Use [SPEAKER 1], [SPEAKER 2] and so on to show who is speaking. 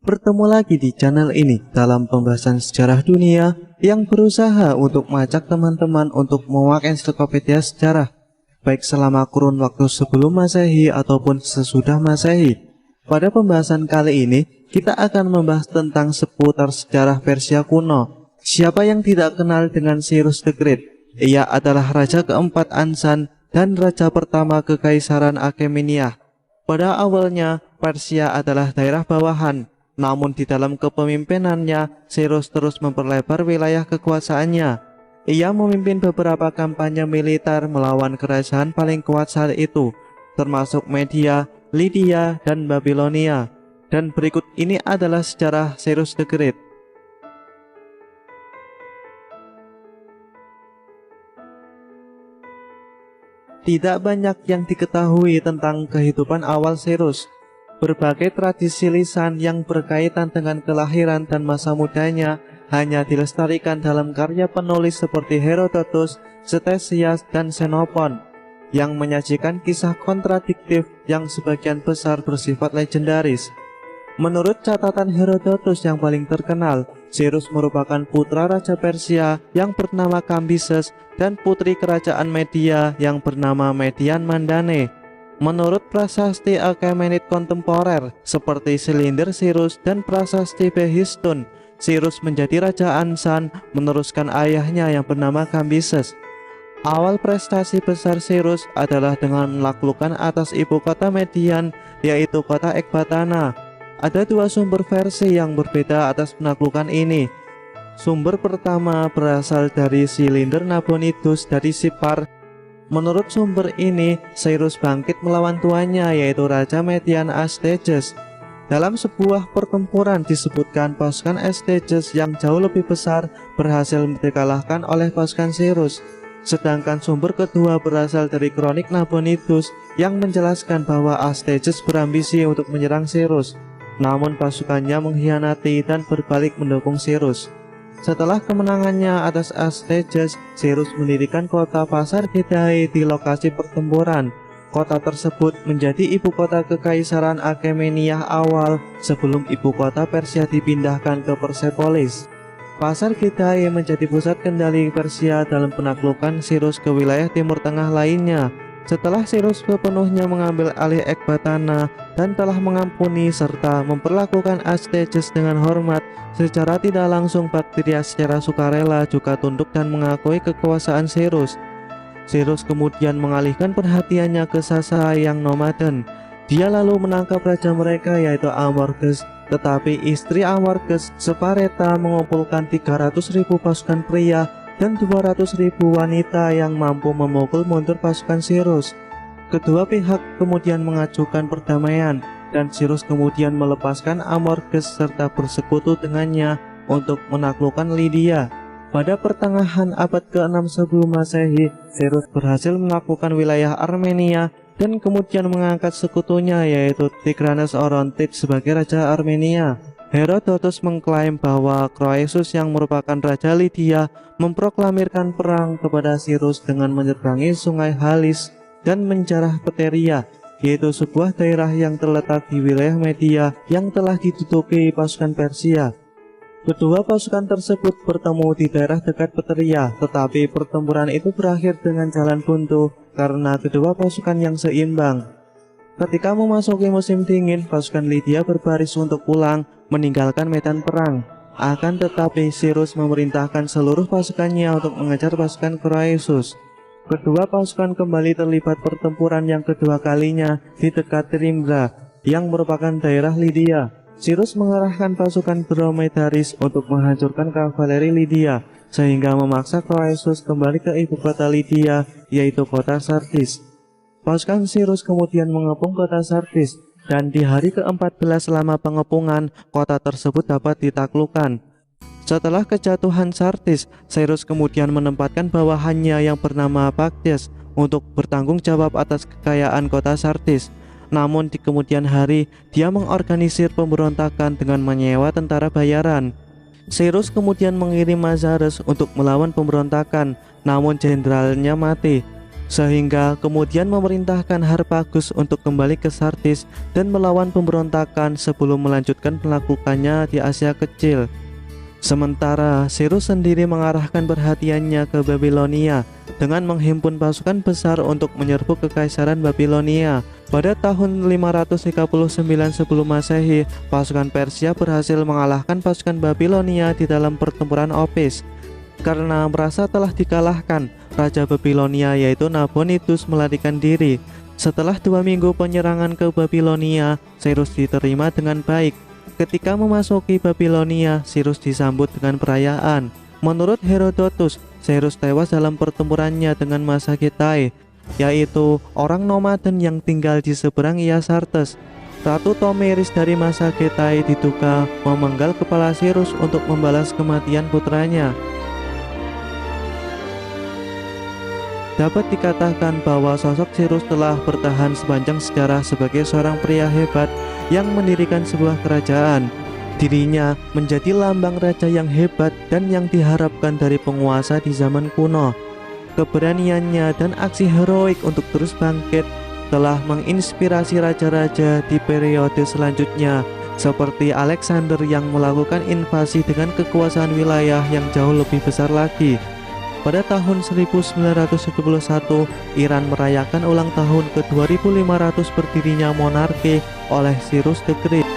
[SPEAKER 1] Bertemu lagi di channel ini dalam pembahasan sejarah dunia yang berusaha untuk mengajak teman-teman untuk menguak ensiklopedia sejarah, baik selama kurun waktu sebelum Masehi ataupun sesudah Masehi. Pada pembahasan kali ini, kita akan membahas tentang seputar sejarah Persia kuno. Siapa yang tidak kenal dengan Cyrus the Great? Ia adalah raja keempat Ansan dan raja pertama Kekaisaran Achaemenida. Pada awalnya, Persia adalah daerah bawahan. Namun di dalam kepemimpinannya, Cyrus terus memperlebar wilayah kekuasaannya. Ia memimpin beberapa kampanye militer melawan kerajaan paling kuat saat itu, termasuk Media, Lydia, dan Babilonia. Dan berikut ini adalah sejarah Cyrus the Great. Tidak banyak yang diketahui tentang kehidupan awal Cyrus. Berbagai tradisi lisan yang berkaitan dengan kelahiran dan masa mudanya hanya dilestarikan dalam karya penulis seperti Herodotus, Ctesias, dan Xenophon yang menyajikan kisah kontradiktif yang sebagian besar bersifat legendaris. Menurut catatan Herodotus yang paling terkenal, Cyrus merupakan putra Raja Persia yang bernama Kambises dan putri kerajaan Media yang bernama Median Mandane. Menurut prasasti Achaemenid kontemporer seperti Silinder Cyrus dan prasasti Behistun, Cyrus menjadi Raja Ansan meneruskan ayahnya yang bernama Kambises. Awal prestasi besar Cyrus adalah dengan menaklukkan atas ibu kota Median, yaitu kota Ekbatana. Ada dua sumber versi yang berbeda atas penaklukan ini. Sumber pertama berasal dari Silinder Nabonidus dari Sippar. Menurut sumber ini, Cyrus bangkit melawan tuannya, yaitu Raja Median Astyages. Dalam sebuah pertempuran disebutkan pasukan Astyages yang jauh lebih besar berhasil dikalahkan oleh pasukan Cyrus. Sedangkan sumber kedua berasal dari kronik Nabonidus yang menjelaskan bahwa Astyages berambisi untuk menyerang Cyrus. Namun pasukannya mengkhianati dan berbalik mendukung Cyrus. Setelah kemenangannya atas Astyages, Cyrus mendirikan kota Pasar Gedai di lokasi pertempuran. Kota tersebut menjadi ibu kota Kekaisaran Achaemenida awal sebelum ibu kota Persia dipindahkan ke Persepolis. Pasar Gedai menjadi pusat kendali Persia dalam penaklukan Cyrus ke wilayah Timur Tengah lainnya. Setelah Cyrus sepenuhnya mengambil alih Ekbatana dan telah mengampuni serta memperlakukan Astyages dengan hormat, secara tidak langsung Bakteria secara sukarela juga tunduk dan mengakui kekuasaan Cyrus. Cyrus kemudian mengalihkan perhatiannya ke Sasa yang nomaden. Dia lalu menangkap raja mereka, yaitu Amorges, tetapi istri Amorges, Separeta, mengumpulkan 300.000 pasukan pria dan 200.000 wanita yang mampu memukul mundur pasukan Cyrus. Kedua pihak kemudian mengajukan perdamaian, dan Cyrus kemudian melepaskan Amorges serta bersekutu dengannya untuk menaklukkan Lydia. Pada pertengahan abad ke-6 sebelum Masehi, Cyrus berhasil menaklukkan wilayah Armenia dan kemudian mengangkat sekutunya, yaitu Tigranes Orontid, sebagai raja Armenia. Herodotus mengklaim bahwa Croesus yang merupakan Raja Lydia memproklamirkan perang kepada Cyrus dengan menyeberangi sungai Halis dan menjarah Pteria, yaitu sebuah daerah yang terletak di wilayah Media yang telah ditutupi pasukan Persia. Kedua pasukan tersebut bertemu di daerah dekat Pteria, tetapi pertempuran itu berakhir dengan jalan buntu karena kedua pasukan yang seimbang. Ketika memasuki musim dingin, pasukan Lydia berbaris untuk pulang meninggalkan medan perang. Akan tetapi Cyrus memerintahkan seluruh pasukannya untuk mengejar pasukan Croesus. Kedua pasukan kembali terlibat pertempuran yang kedua kalinya di dekat Trimgra yang merupakan daerah Lydia. Cyrus mengerahkan pasukan Dromedaris untuk menghancurkan kavaleri Lydia, sehingga memaksa Croesus kembali ke ibu kota Lydia, yaitu kota Sardis. Pasukan Cyrus kemudian mengepung kota Sardis, dan di hari ke-14 selama pengepungan, kota tersebut dapat ditaklukkan. Setelah kejatuhan Sardis, Cyrus kemudian menempatkan bawahannya yang bernama Bakdes untuk bertanggung jawab atas kekayaan kota Sardis. Namun di kemudian hari, dia mengorganisir pemberontakan dengan menyewa tentara bayaran. Cyrus kemudian mengirim Mazares untuk melawan pemberontakan, namun jenderalnya mati. sehingga kemudian memerintahkan Harpagus untuk kembali ke Sardis dan melawan pemberontakan sebelum melanjutkan melakukannya di Asia Kecil. Sementara Cyrus sendiri mengarahkan perhatiannya ke Babilonia dengan menghimpun pasukan besar untuk menyerbu kekaisaran Babilonia. Pada tahun 539 sebelum Masehi, pasukan Persia berhasil mengalahkan pasukan Babilonia di dalam pertempuran Opis. Karena merasa telah dikalahkan, Raja Babilonia yaitu Nabonidus melarikan diri. Setelah 2 minggu penyerangan ke Babilonia, Cyrus diterima dengan baik. Ketika memasuki Babilonia, Cyrus disambut dengan perayaan. Menurut Herodotus, Cyrus tewas dalam pertempurannya dengan Masagetai, yaitu orang nomaden yang tinggal di seberang Iasartes. Ratu Tomiris dari Masagetai diduga memenggal kepala Cyrus untuk membalas kematian putranya. Dapat dikatakan bahwa sosok Cyrus telah bertahan sepanjang sejarah sebagai seorang pria hebat yang mendirikan sebuah kerajaan. Dirinya menjadi lambang raja yang hebat dan yang diharapkan dari penguasa di zaman kuno. Keberaniannya dan aksi heroik untuk terus bangkit telah menginspirasi raja-raja di periode selanjutnya, seperti Alexander yang melakukan invasi dengan kekuasaan wilayah yang jauh lebih besar lagi. Pada tahun 1971, Iran merayakan ulang tahun ke-2500 berdirinya monarki oleh Cyrus the Great.